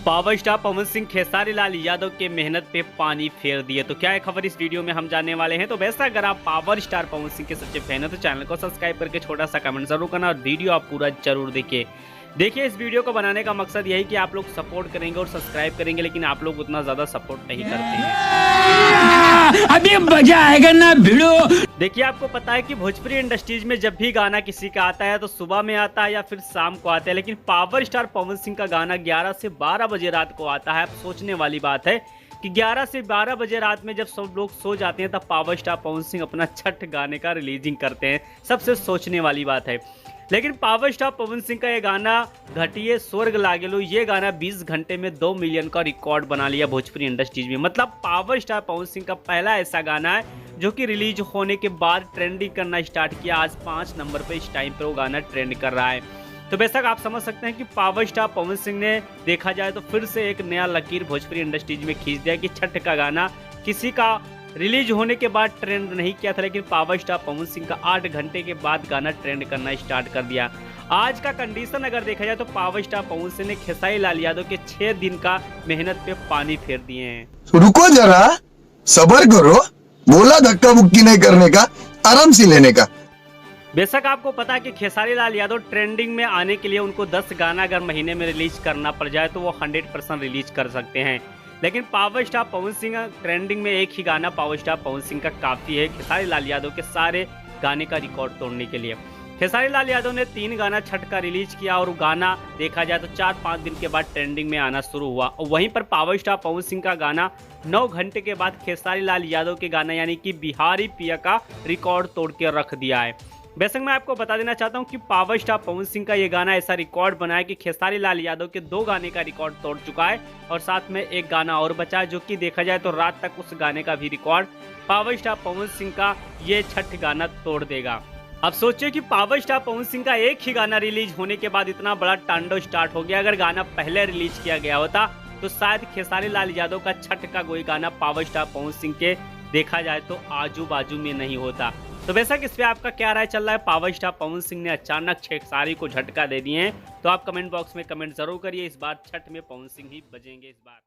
Power star Pawan Singh Khesari Lal Yadav के मेहनत पे पानी फेर दिए। तो क्या है खबर इस वीडियो में हम जानने वाले हैं। तो वैसे अगर आप पावर स्टार पवन सिंह के सच्चे फैन है तो चैनल को सब्सक्राइब करके छोटा सा कमेंट जरूर करना और वीडियो आप पूरा जरूर देखिए इस वीडियो को बनाने का मकसद यही कि आप लोग सपोर्ट करेंगे और सब्सक्राइब करेंगे, लेकिन आप लोग उतना ज्यादा सपोर्ट नहीं करते हैं। अभी मजा आएगा ना भिड़ो। देखिए आपको पता है कि भोजपुरी इंडस्ट्रीज में जब भी गाना किसी का आता है तो सुबह में आता है या फिर शाम को आता है, लेकिन पावर स्टार पवन सिंह का गाना 11 से 12 बजे रात को आता है। अब सोचने वाली बात है कि 11 से 12 बजे रात में जब सब लोग सो जाते हैं तब पावर स्टार पवन सिंह अपना छठ गाने का रिलीजिंग करते हैं। सबसे सोचने वाली बात है। लेकिन पावर स्टार पवन सिंह का ये गाना घटिए स्वर्ग लागेलो, ये गाना 20 घंटे में 2 मिलियन का रिकॉर्ड बना लिया भोजपुरी इंडस्ट्रीज में। मतलब पावर स्टार पवन सिंह का पहला ऐसा गाना है जो कि रिलीज होने के बाद ट्रेंडिंग करना स्टार्ट किया। आज 5 नंबर पे इस टाइम पर वो गाना ट्रेंड कर रहा है। तो बेशक आप समझ सकते हैं कि पावर स्टार पवन सिंह ने देखा जाए तो फिर से एक नया लकीर भोजपुरी इंडस्ट्रीज में खींच दिया कि छठ का गाना किसी का रिलीज होने के बाद ट्रेंड नहीं किया था, लेकिन पावर स्टार पवन सिंह का 8 घंटे के बाद गाना ट्रेंड करना स्टार्ट कर दिया। आज का कंडीशन अगर देखा जाए तो पावर स्टार पवन सिंह ने खेसारी लाल यादव के 6 दिन का मेहनत पे पानी फेर दिए हैं। रुको जरा, सब्र करो, बोला धक्का मुक्की नहीं करने का, आराम से लेने का। बेशक आपको पता है कि खेसारी लाल यादव ट्रेंडिंग में आने के लिए उनको 10 गाना अगर महीने में रिलीज करना पड़ जाए तो वो 100% रिलीज कर सकते हैं, लेकिन power star Pawan Singh trending में एक ही गाना पावर स्टार पवन सिंह का काफी है खेसारी लाल यादव के सारे गाने का रिकॉर्ड तोड़ने के लिए। खेसारी लाल यादव ने 3 गाना छठ का रिलीज किया और गाना देखा जाए तो 4-5 दिन के बाद ट्रेंडिंग में आना शुरू हुआ। और वहीं पर पावर स्टार पवन सिंह का गाना 9 घंटे के बाद खेसारी लाल यादव के गाना यानी कि बिहारी पिया का रिकॉर्ड तोड़ के रख दिया है। बेशक मैं आपको बता देना चाहता हूं कि पावर स्टार पवन सिंह का ये गाना ऐसा रिकॉर्ड बना है कि खेसारी लाल यादव के 2 गाने का रिकॉर्ड तोड़ चुका है और साथ में एक गाना और बचा है, जो कि देखा जाए तो रात तक उस गाने का भी record power star Pawan Singh का ये छठ गाना तोड़ देगा। अब सोचिए कि पावर स्टार पवन सिंह का एक ही गाना रिलीज होने के बाद इतना बड़ा तांडव स्टार्ट हो गया। अगर गाना पहले रिलीज किया गया होता तो शायद खेसारी लाल यादव का छठ का कोई गाना पावर स्टार पवन सिंह के देखा जाए तो आजू बाजू में नहीं होता। तो वैसा किस पे आपका क्या राय चल रहा है। पावर स्टार पवन सिंह ने अचानक खेसारी को झटका दे दिए हैं, तो आप कमेंट बॉक्स में कमेंट जरूर करिए। इस बार छठ में पवन सिंह ही बजेंगे इस बार।